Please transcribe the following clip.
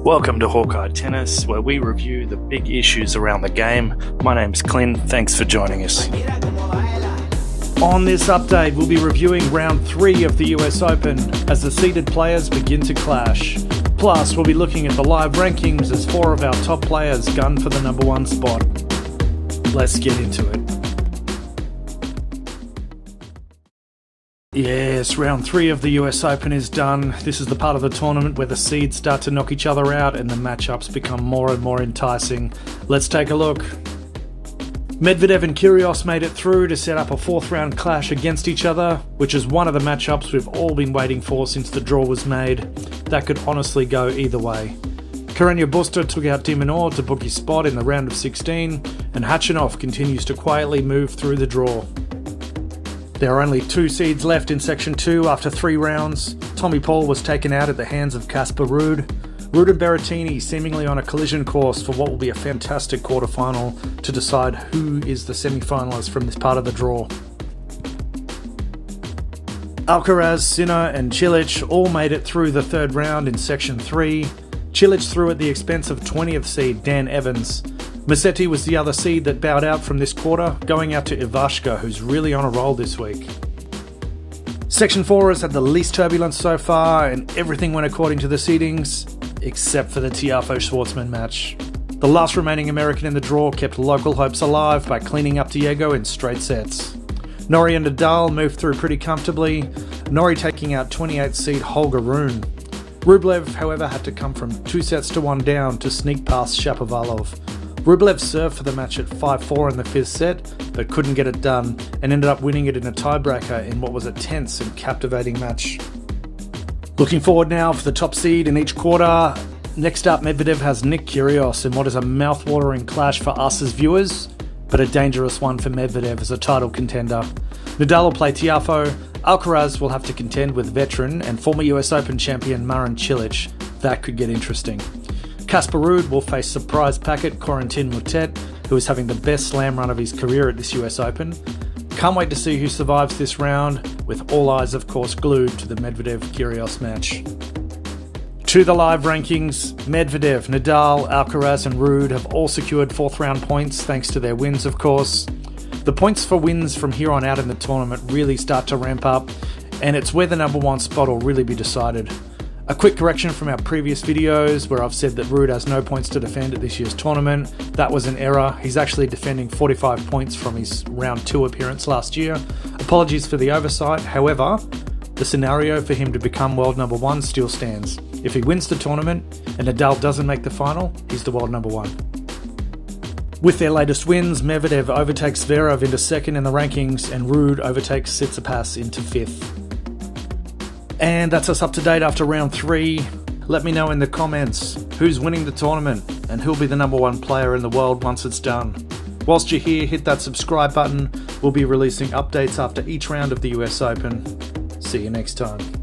Welcome to Hawkeye Tennis, where we review the big issues around the game. My name's Clint, thanks for joining us. On this update, we'll be reviewing round 3 of the US Open as the seeded players begin to clash. Plus, we'll be looking at the live rankings as 4 of our top players gun for the number 1 spot. Let's get into it. Yes, round 3 of the US Open is done. This is the part of the tournament where the seeds start to knock each other out and the matchups become more and more enticing. Let's take a look. Medvedev and Kyrgios made it through to set up a 4th round clash against each other, which is one of the matchups we've all been waiting for since the draw was made. That could honestly go either way. Carreño Busta took out de Minaur to book his spot in the round of 16, and Khachanov continues to quietly move through the draw. There are only 2 seeds left in Section 2 after 3 rounds. Tommy Paul was taken out at the hands of Casper Ruud. Ruud and Berrettini seemingly on a collision course for what will be a fantastic quarterfinal to decide who is the semi-finalist from this part of the draw. Alcaraz, Sinner and Cilic all made it through the 3rd round in Section 3. Cilic threw at the expense of 20th seed Dan Evans. Musetti was the other seed that bowed out from this quarter, going out to Ivashka, who's really on a roll this week. Section 4 has had the least turbulence so far, and everything went according to the seedings, except for the Tiafoe-Schwartzman match. The last remaining American in the draw kept local hopes alive by cleaning up Diego in straight sets. Norrie and Nadal moved through pretty comfortably, Norrie taking out 28th seed Holger Rune. Rublev, however, had to come from 2 sets to 1 down to sneak past Shapovalov. Rublev served for the match at 5-4 in the 5th set, but couldn't get it done, and ended up winning it in a tiebreaker in what was a tense and captivating match. Looking forward now for the top seed in each quarter. Next up, Medvedev has Nick Kyrgios in what is a mouth-watering clash for us as viewers, but a dangerous one for Medvedev as a title contender. Nadal will play Tiafoe. Alcaraz will have to contend with veteran and former US Open champion Marin Cilic. That could get interesting. Casper Ruud will face surprise packet Corentin Moutet, who is having the best slam run of his career at this US Open. Can't wait to see who survives this round, with all eyes of course glued to the Medvedev-Kyrgios match. To the live rankings, Medvedev, Nadal, Alcaraz and Ruud have all secured 4th round points thanks to their wins of course. The points for wins from here on out in the tournament really start to ramp up, and it's where the number 1 spot will really be decided. A quick correction from our previous videos where I've said that Ruud has no points to defend at this year's tournament. That was an error. He's actually defending 45 points from his round 2 appearance last year. Apologies for the oversight. However, the scenario for him to become world number 1 still stands. If he wins the tournament and Nadal doesn't make the final, he's the world number 1. With their latest wins, Medvedev overtakes Zverev into 2nd in the rankings and Ruud overtakes Tsitsipas into 5th. And that's us up to date after round 3. Let me know in the comments who's winning the tournament and who'll be the number 1 player in the world once it's done. Whilst you're here, hit that subscribe button. We'll be releasing updates after each round of the US Open. See you next time.